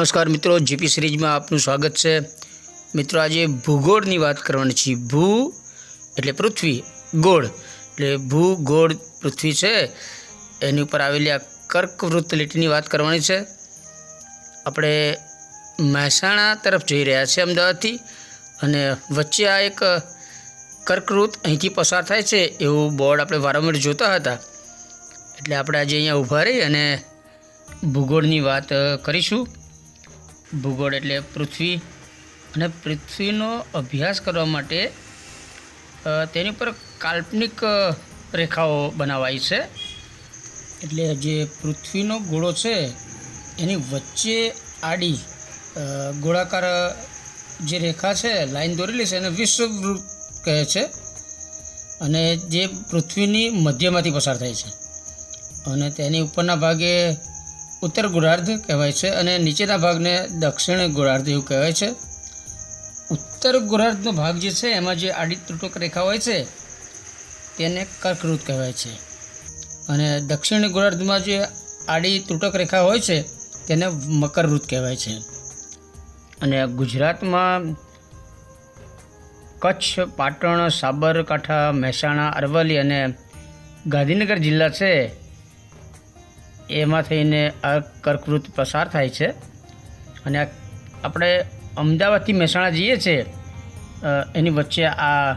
નમસ્કાર મિત્રો, જીપી સિરીઝમાં આપનું સ્વાગત છે। મિત્રો આજે ભૂગોળની વાત કરવાની છે। ભૂ એટલે પૃથ્વી, ગોળ એટલે ભૂગોળ પૃથ્વી છે એની ઉપર આવેલી આ કર્કવૃત્ત લીટીની વાત કરવાની છે। આપણે મહેસાણા તરફ જઈ રહ્યા છીએ અમદાવાદથી, અને વચ્ચે આ એક કર્કવૃત્ત અહીંથી પસાર થાય છે એવું બોર્ડ આપણે વારંવાર જોતા હતા। એટલે આપણે આજે અહીંયા ઊભા રહી અને ભૂગોળની વાત કરીશું। ભૂગોળ એટલે પૃથ્વી, અને પૃથ્વીનો અભ્યાસ કરવા માટે તેની પર કાલ્પનિક રેખાઓ બનાવાઈ છે। એટલે જે પૃથ્વીનો ગોળો છે એની વચ્ચે આડી ગોળાકાર જે રેખા છે, લાઈન દોરેલી છે, એને વિષુવવૃત્ત કહે છે, અને જે પૃથ્વીની મધ્યમાંથી પસાર થાય છે, અને તેની ઉપરના ભાગે ઉત્તર ગોળાર્ધ કહેવાય છે અને નીચેના ભાગને દક્ષિણ ગોળાર્ધ એવું કહેવાય છે। ઉત્તર ગોળાર્ધનો ભાગ જે છે એમાં જે આડી ત્રુટક રેખા હોય છે તેને કર્કવૃત્ત કહેવાય છે, અને દક્ષિણ ગોળાર્ધમાં જે આડી ત્રુટક રેખા હોય છે તેને મકરવૃત્ત કહેવાય છે। અને ગુજરાતમાં કચ્છ, પાટણ, સાબરકાંઠા, મહેસાણા, અરવલ્લી અને ગાંધીનગર જિલ્લા છે એમાં થઈને આ કર્કવૃત્ત પસાર થાય છે। અને આપણે અમદાવાદથી મહેસાણા જઈએ છીએ એની વચ્ચે આ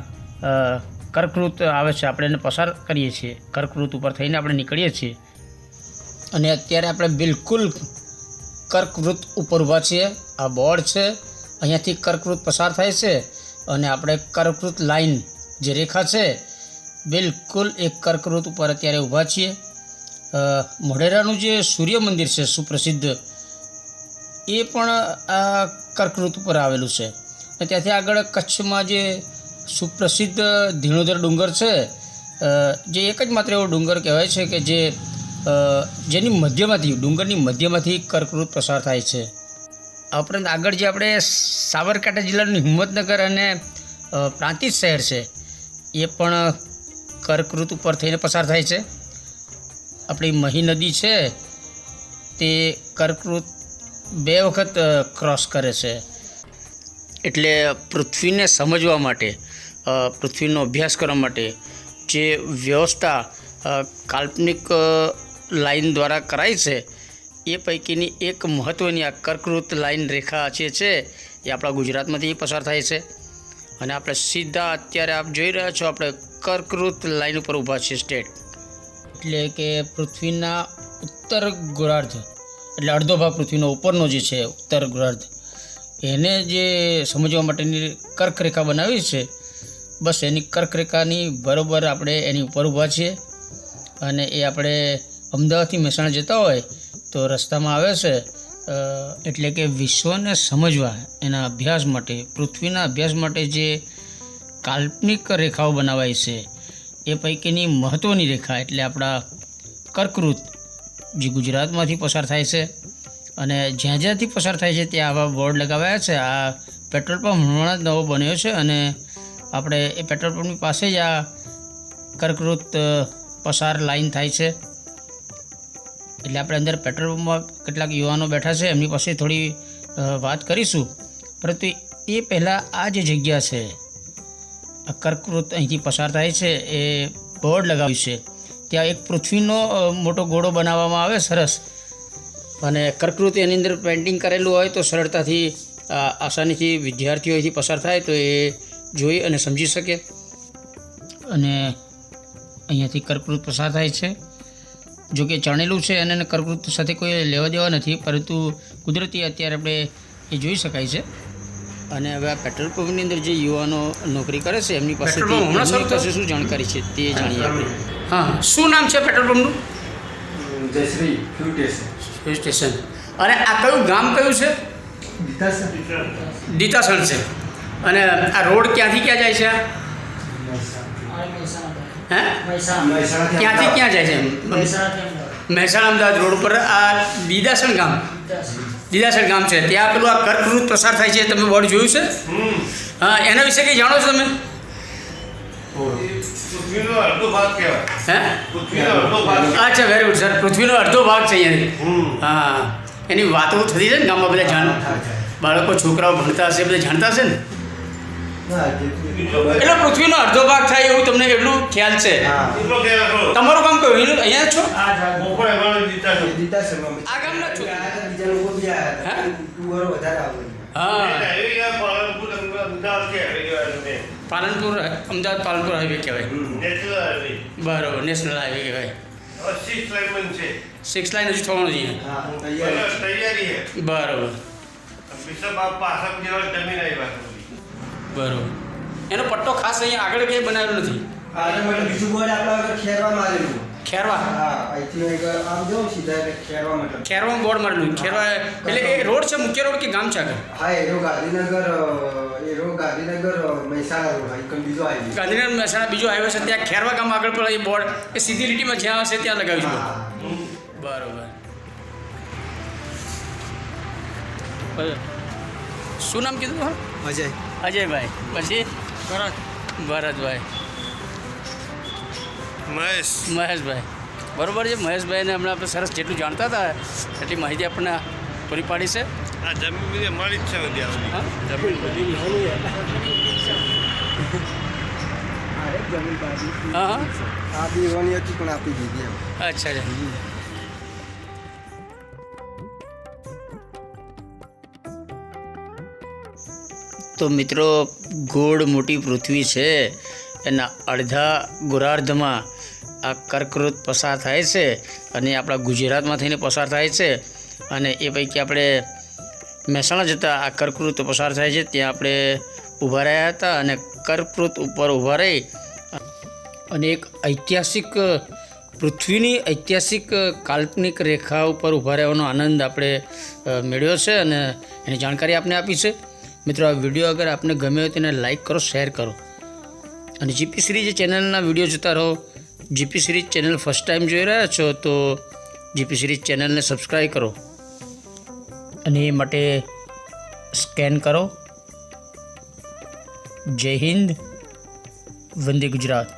કર્કવૃત્ત આવે છે, આપણે એને પસાર કરીએ છીએ, કર્કવૃત્ત ઉપર થઈને આપણે નીકળીએ છીએ। અને અત્યારે આપણે બિલકુલ કર્કવૃત્ત ઉપર ઊભા છીએ। આ બોર્ડ છે, અહીંયાથી કર્કવૃત્ત પસાર થાય છે, અને આપણે કર્કવૃત્ત લાઈન જે રેખા છે બિલકુલ એક કર્કવૃત્ત ઉપર અત્યારે ઊભા છીએ। મોઢેરાનું જે સૂર્ય મંદિર છે સુપ્રસિદ્ધ, એ પણ આ કર્કવૃત્ત ઉપર આવેલું છે। અને ત્યાંથી આગળ કચ્છમાં જે સુપ્રસિદ્ધ ધીણોધર ડુંગર છે, જે એક જ માત્ર એવો ડુંગર કહેવાય છે કે જેની મધ્યમાંથી, ડુંગરની મધ્યમાંથી કર્કવૃત્ત પસાર થાય છે। આ ઉપરાંત આગળ જે આપણે સાબરકાંઠા જિલ્લાનું હિંમતનગર અને પ્રાંતિજ શહેર છે એ પણ કર્કવૃત્ત ઉપર થઈને પસાર થાય છે। આપણી મહી નદી છે તે કર્કવૃત્ત 2 વખત ક્રોસ કરે છે। એટલે પૃથ્વીને સમજવા માટે, પૃથ્વીનો અભ્યાસ કરવા માટે જે વ્યવસ્થા કાલ્પનિક લાઈન દ્વારા કરાઈ છે એ પૈકીની એક મહત્ત્વની આ કર્કવૃત્ત લાઈન રેખા જે છે એ આપણા ગુજરાતમાંથી પસાર થાય છે। અને આપણે સીધા અત્યારે આપ જોઈ રહ્યા છો, આપણે કર્કવૃત્ત લાઈન ઉપર ઊભા છીએ સ્ટેટ, એટલે કે પૃથ્વીના ઉત્તર ગોળાર્ધ, એટલે અડધો ભાગ પૃથ્વીનો ઉપરનો જે છે ઉત્તર ગોળાર્ધ, એને જે સમજવા માટેની કર્કરેખા બનાવી છે, બસ એની કર્કરેખાની બરાબર આપણે એની ઉપર ઊભા છીએ। અને એ આપણે અમદાવાદથી મહેસાણા જતા હોય તો રસ્તામાં આવે છે, એટલે કે વિશ્વને સમજવા, એના અભ્યાસ માટે, પૃથ્વીના અભ્યાસ માટે જે કાલ્પનિક રેખાઓ બનાવાઈ છે એ પૈકીની મહત્ત્વની રેખા એટલે આપણા કર્કવૃત્ત જે ગુજરાતમાંથી પસાર થાય છે। અને જ્યાં જ્યાંથી પસાર થાય છે ત્યાં આવા બોર્ડ લગાવ્યા છે। આ પેટ્રોલ પંપ હમણાં જ નવો બન્યો છે, અને આપણે એ પેટ્રોલ પંપની પાસે જ આ કર્કવૃત્ત પસાર લાઈન થાય છે। એટલે આપણે અંદર પેટ્રોલ પંપમાં કેટલાક યુવાનો બેઠા છે, એમની પાસે થોડી વાત કરીશું, પરંતુ એ પહેલાં આ જે જગ્યા છે, આ કર્કવૃત્ત અહીંથી પસાર થાય છે, એ બોર્ડ લગાવ્યું છે, ત્યાં એક પૃથ્વીનો મોટો ગોળો બનાવવામાં આવે સરસ, અને કર્કવૃત્ત એની અંદર પેઇન્ટિંગ કરેલું હોય તો સરળતાથી આસાનીથી વિદ્યાર્થીઓ અહીંથી પસાર થાય તો એ જોઈ અને સમજી શકે। અને અહીંયાથી કર્કવૃત્ત પસાર થાય છે, જો કે ચણેલું છે અને કર્કવૃત્ત સાથે કોઈ લેવા દેવા નથી, પરંતુ કુદરતી અત્યારે આપણે એ જોઈ શકાય છે। અને હવે આ પેટ્રોલ પંપની અંદર જે યુવાનો નોકરી કરે છે એમની પાસેથી શું જાણકારી છે તે જાણીએ આપણે। હા, શું નામ છે પેટ્રોલ પંપનું? જયશ્રી ફ્યુલ સ્ટેશન। અને આ કયું ગામ કયું છે? દીતાસણ છે। અને આ રોડ ક્યાંથી ક્યાં જાય છે? હે, ક્યાંથી ક્યાં જાય છે? મહેસાણા અમદાવાદ રોડ ઉપર આ દીદાસણ ગામ છે, ત્યાં પેલું આ કર્કવૃત્ત પસાર થાય છે, તમે બોર્ડ જોયું છે? હા, એના વિશે કંઈ જાણો છો તમે? પૃથ્વીનો અડધો ભાગ કહેવાય। હે, પૃથ્વીનો અડધો ભાગ। અચ્છા, વેરી ગુડ સર, પૃથ્વીનો અડધો ભાગ છે અહીંયાથી। હા, એની વાતો થતી છે ને ગામમાં બધા બાળકો છોકરાઓ ભણતા હશે બધા જાણતા હશે ને એટલે પૃથ્વીનો અડધો ભાગ થાય એવું તમને એટલું ખ્યાલ છે એટલો કે રાખો. તમારું કામ કયું અહીંયા જ છો બોપડે અમારે જીતા છો. આ ગામના જ છો હા એવી કે પાલનપુર અમદાવાદ કે આવી ગયા તમે. પાલનપુર અમદાવાદ પાલનપુર હાઈવે કહેવાય નેશનલ હાઈવે. બરાબર નેશનલ હાઈવે કહેવાય હવે 6 લાઈન છે. 6 લાઈન હજુ થવાનું છે બરાબર, તૈયારી છે. બરાબર બિશપ આપ પાસમ જેવા જમીન આવી વાત બધી. બરાબર એનો પટ્ટો ખાસ અહીંયા આગળ કંઈ બનાવેલો નથી ખેરવા ખેરવામાં બોર્ડ મારેલું ખેરવા એટલે એ રોડ છે મુખ્ય રોડ કે ગામ છે આગળ ગાંધીનગર મહેસાણા બીજો હાઈવે છે ત્યાં ખેરવા ગામ આગળ પણ એ બોર્ડ એ સીધી લીટીમાં જ્યાં હશે ત્યાં લગાવ્યું છે બરાબર શું નામ કીધું હા અજય અજયભાઈ પછી ભરતભાઈ મહેશભાઈ બરાબર છે મહેશભાઈને હમણાં આપણે સરસ જેટલું જાણતા હતા એટલી માહિતી આપણને પૂરી પાડી છે આ જમીન બધી અમારી જ છે બધી આ બધી. હા? હા હા આ બી વાની હતી પણ આપી દીધી એમ અચ્છા અચ્છા તો મિત્રો ગોળ મોટી પૃથ્વી છે એના અડધા ગોળાર્ધમાં આ કર્કવૃત પસાર થાય છે અને આપણા ગુજરાતમાં થઈને પસાર થાય છે અને એ પૈકી આપણે મહેસાણા જતાં આ કર્કવૃત પસાર થાય છે ત્યાં આપણે ઊભા રહ્યા હતા અને કર્કવૃત ઉપર ઊભા રહી અને એક ઐતિહાસિક પૃથ્વીની ઐતિહાસિક કાલ્પનિક રેખા ઉપર ઊભા રહેવાનો આનંદ આપણે મેળવ્યો છે અને એની જાણકારી આપને આપી છે મિત્રો આ વિડીયો અગર આપને ગમ્યો હોય તેને લાઈક કરો શેર કરો અને જીપી સિરીઝ ચેનલના વિડીયો જોતા રહો GP series channel first time જોઈ રહ્યા છો તો જીપી સિરીઝ ચેનલને સબસ્ક્રાઈબ કરો અને એ માટે સ્કેન કરો જય હિન્દ વંદે ગુજરાત